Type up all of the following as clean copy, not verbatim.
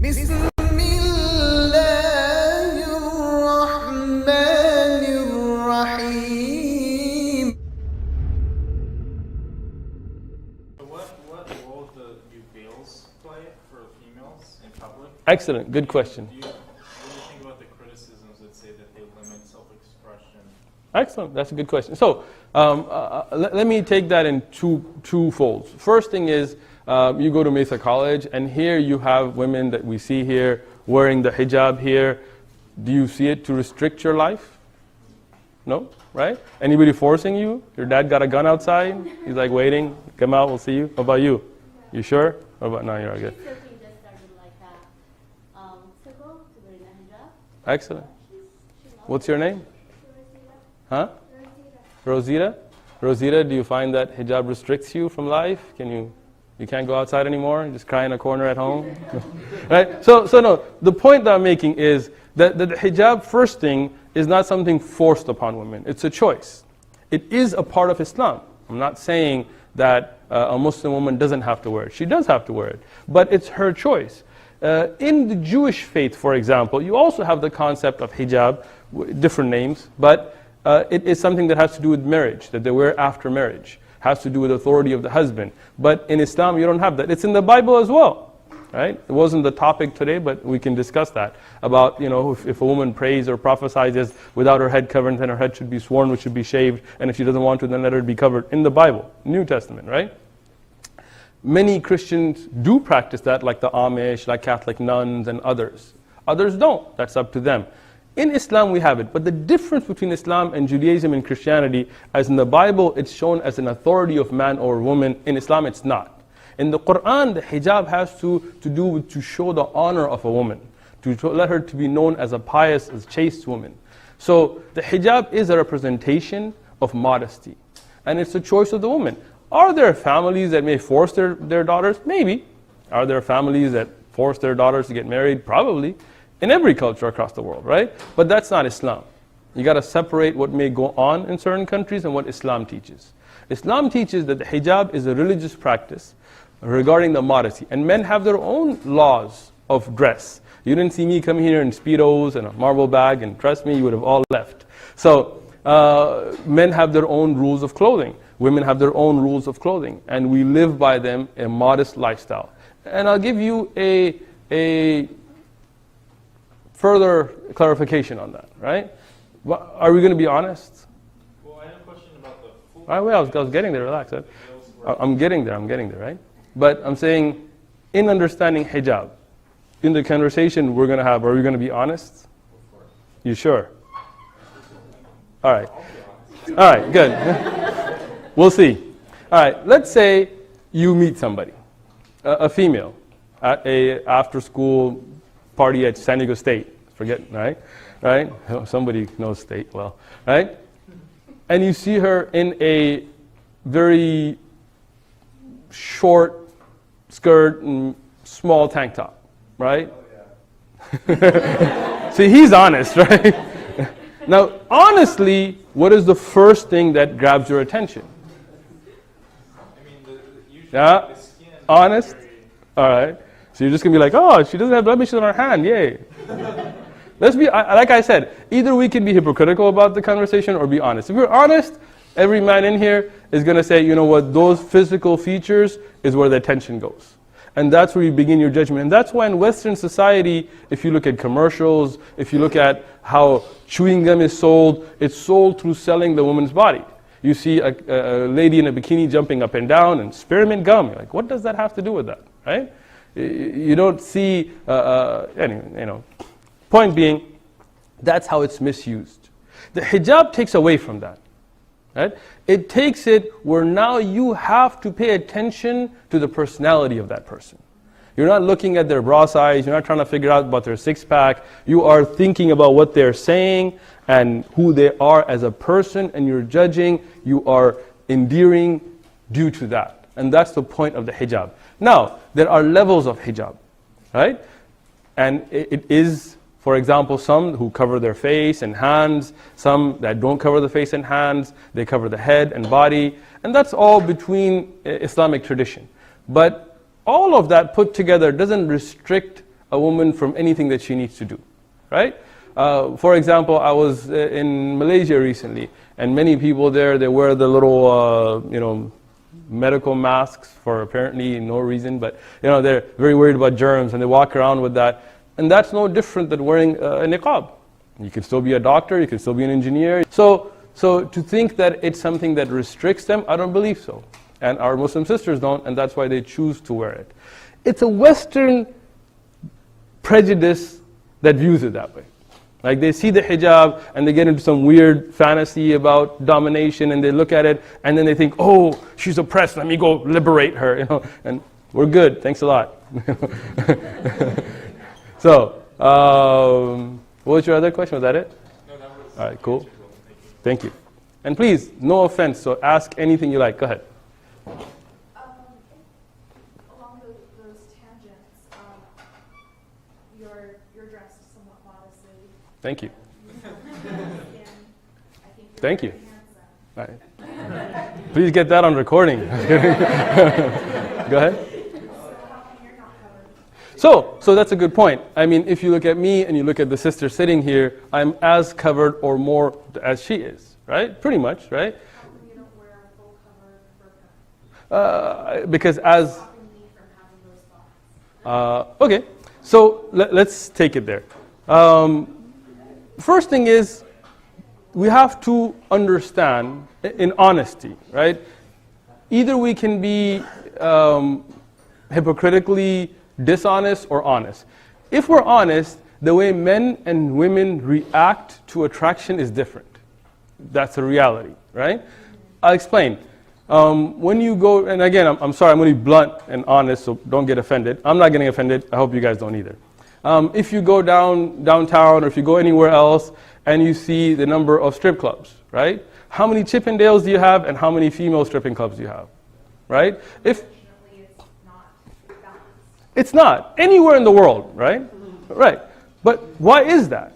بسم الله الرحمن الرحيم. What role do veils play for females in public? Excellent, good question. What do you think about the criticisms that say that they limit self-expression? Excellent, that's a good question. So, let me take that in two folds. First thing is, you go to Mesa College, and here you have women that we see here wearing the hijab here. Do you see it to restrict your life? No, right? Anybody forcing you? Your dad got a gun outside? He's like waiting, come out, we'll see you. What about you? You sure? What about, no, you're all good. Just started like circle to wearing a hijab. Excellent. What's your name? Huh? Rosita? Rosita, do you find that hijab restricts you from life? You can't go outside anymore? You just cry in a corner at home? Right? So no, the point that I'm making is that the hijab, first thing, is not something forced upon women. It's a choice. It is a part of Islam. I'm not saying that a Muslim woman doesn't have to wear it. She does have to wear it. But it's her choice. In the Jewish faith, for example, you also have the concept of hijab, different names, but it is something that has to do with marriage, that they wear after marriage. Has to do with authority of the husband. But in Islam, you don't have that. It's in the Bible as well, right? It wasn't the topic today, but we can discuss that. About, if a woman prays or prophesies without her head covered, then her head should be sworn, which should be shaved. And if she doesn't want to, then let her be covered. In the Bible, New Testament, right? Many Christians do practice that, like the Amish, like Catholic nuns and others. Others don't. That's up to them. In Islam we have it, but the difference between Islam and Judaism and Christianity, as in the Bible it's shown as an authority of man over woman, in Islam it's not. In the Qur'an, the hijab has to do with to show the honor of a woman, to let her to be known as a pious, as chaste woman. So the hijab is a representation of modesty, and it's a choice of the woman. Are there families that may force their daughters? Maybe. Are there families that force their daughters to get married? Probably. In every culture across the world, right? But that's not Islam. You got to separate what may go on in certain countries and what Islam teaches. Islam teaches that the hijab is a religious practice regarding the modesty. And men have their own laws of dress. You didn't see me come here in Speedos and a marble bag, and trust me, you would have all left. So, men have their own rules of clothing. Women have their own rules of clothing. And we live by them a modest lifestyle. And I'll give you a further clarification on that, right? Are we going to be honest? Well, I have a question about the full... I was getting there, relax. I'm getting there, right? But I'm saying, in understanding hijab, in the conversation we're going to have, are we going to be honest? Of course. You sure? All right. All right, good. We'll see. All right, let's say you meet somebody, a female, at a after-school party at San Diego State, forget, right? Oh, somebody knows state well, right? And you see her in a very short skirt and small tank top, right? Oh, yeah. See, he's honest, right? Now, honestly, what is the first thing that grabs your attention? I mean, usually Yeah? the skin... Honest? All right. So you're just going to be like, oh, she doesn't have blemishes on her hand, yay. Let's be, like I said, either we can be hypocritical about the conversation or be honest. If we're honest, every man in here is going to say, you know what, those physical features is where the attention goes. And that's where you begin your judgment. And that's why in Western society, if you look at commercials, if you look at how chewing gum is sold, it's sold through selling the woman's body. You see a lady in a bikini jumping up and down and spearmint gum. You're like, what does that have to do with that, right? You don't see, anyway, point being, that's how it's misused. The hijab takes away from that, right? It takes it where now you have to pay attention to the personality of that person. You're not looking at their bra size, you're not trying to figure out about their six-pack, you are thinking about what they're saying and who they are as a person, and you're judging, you are endearing due to that. And that's the point of the hijab. Now, there are levels of hijab, right? And it is, for example, some who cover their face and hands, some that don't cover the face and hands, they cover the head and body, and that's all between Islamic tradition. But all of that put together doesn't restrict a woman from anything that she needs to do, right? For example, I was in Malaysia recently, and many people there, they wear the little, medical masks for apparently no reason, but they're very worried about germs, and they walk around with that. And that's no different than wearing a niqab. You can still be a doctor, you can still be an engineer. So to think that it's something that restricts them, I don't believe so. And our Muslim sisters don't, and that's why they choose to wear it. It's a Western prejudice that views it that way. Like they see the hijab and they get into some weird fantasy about domination, and they look at it and then they think, oh, she's oppressed, let me go liberate her, and we're good, thanks a lot. So, what was your other question? Was that it? No, that was. All right, cool. Thank you. And please, no offense, so ask anything you like. Go ahead. Along those tangents, you're dressed somewhat modestly. Thank you. And I think you're Thank you. very handsome. All right. Please get that on recording. Go ahead. So how come you're not covered? So that's a good point. I mean, if you look at me and you look at the sister sitting here, I'm as covered or more as she is, right? Pretty much, right? How come you don't wear a full covered burqa? Because as... Stopping me from having those thoughts. okay, so let's take it there. First thing is, we have to understand in honesty, right? Either we can be hypocritically dishonest or honest. If we're honest, the way men and women react to attraction is different. That's a reality, right? I'll explain. When you go, and again, I'm sorry, I'm going to be blunt and honest, so don't get offended. I'm not getting offended. I hope you guys don't either. If you go downtown, or if you go anywhere else, and you see the number of strip clubs, right? How many Chippendales do you have, and how many female stripping clubs do you have, right? Unfortunately, it's not balanced. It's not anywhere in the world, right? Right. But why is that?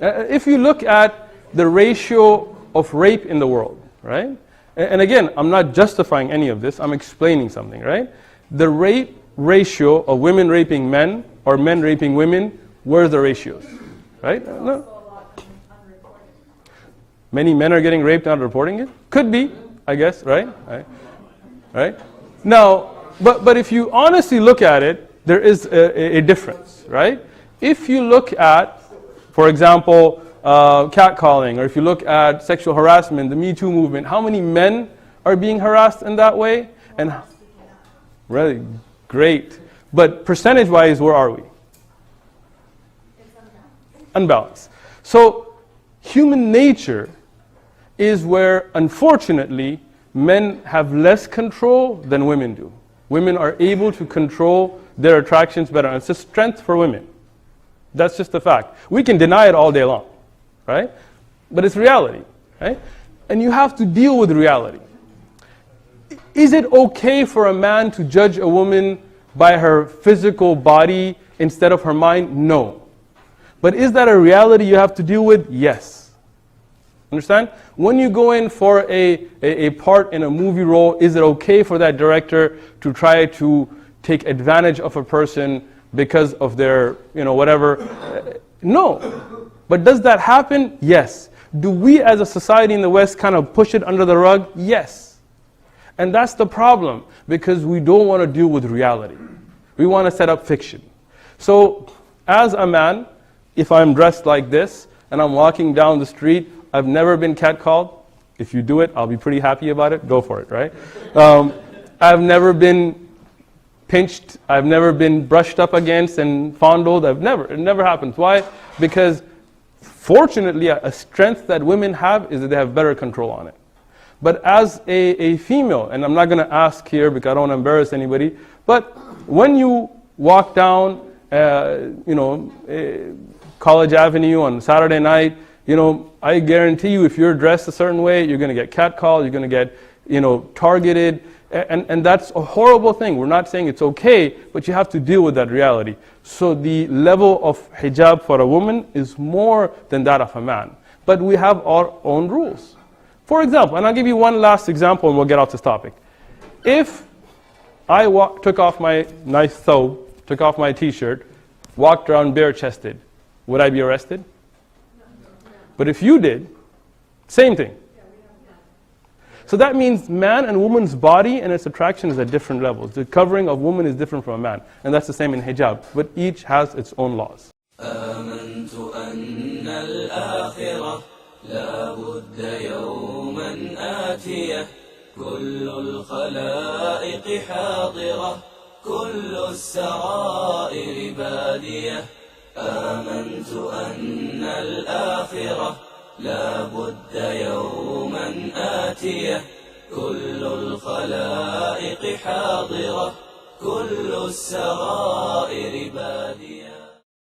If you look at the ratio of rape in the world, right? And again, I'm not justifying any of this. I'm explaining something, right? The rape ratio of women raping men or men raping women, where's the ratios, right? No. Also a lot unreported. Many men are getting raped and not reporting it? Could be, I guess, right? Right? Now, but if you honestly look at it, there is a difference, right? If you look at, for example, catcalling, or if you look at sexual harassment, the Me Too movement, how many men are being harassed in that way? And really great. But percentage-wise, where are we? It's unbalanced. Unbalanced. So human nature is where, unfortunately, men have less control than women do. Women are able to control their attractions better. And it's a strength for women. That's just a fact. We can deny it all day long, right? But it's reality, right? And you have to deal with reality. Is it okay for a man to judge a woman by her physical body instead of her mind? No. But is that a reality you have to deal with? Yes. Understand? When you go in for a part in a movie role, is it okay for that director to try to take advantage of a person because of their, whatever? No. But does that happen? Yes. Do we as a society in the West kind of push it under the rug? Yes. And that's the problem, because we don't want to deal with reality. We want to set up fiction. So, as a man, if I'm dressed like this, and I'm walking down the street, I've never been catcalled. If you do it, I'll be pretty happy about it. Go for it, right? I've never been pinched. I've never been brushed up against and fondled. It never happens. Why? Because fortunately, a strength that women have is that they have better control on it. But as a female, and I'm not going to ask here because I don't want to embarrass anybody, but when you walk down, College Avenue on Saturday night, I guarantee you if you're dressed a certain way, you're going to get catcalled, you're going to get, targeted, and that's a horrible thing. We're not saying it's okay, but you have to deal with that reality. So the level of hijab for a woman is more than that of a man. But we have our own rules. For example, and I'll give you one last example and we'll get off this topic. If I took off my nice thobe, took off my t-shirt, walked around bare-chested, would I be arrested? But if you did, same thing. So that means man and woman's body and its attraction is at different levels. The covering of woman is different from a man. And that's the same in hijab. But each has its own laws. آمنت أن الآخرة لا بد يوما آتية كل الخلائق حاضرة كل السرائر بادية آمنت أن الآخرة لا بد يوما آتية كل الخلائق حاضرة كل السرائر بادية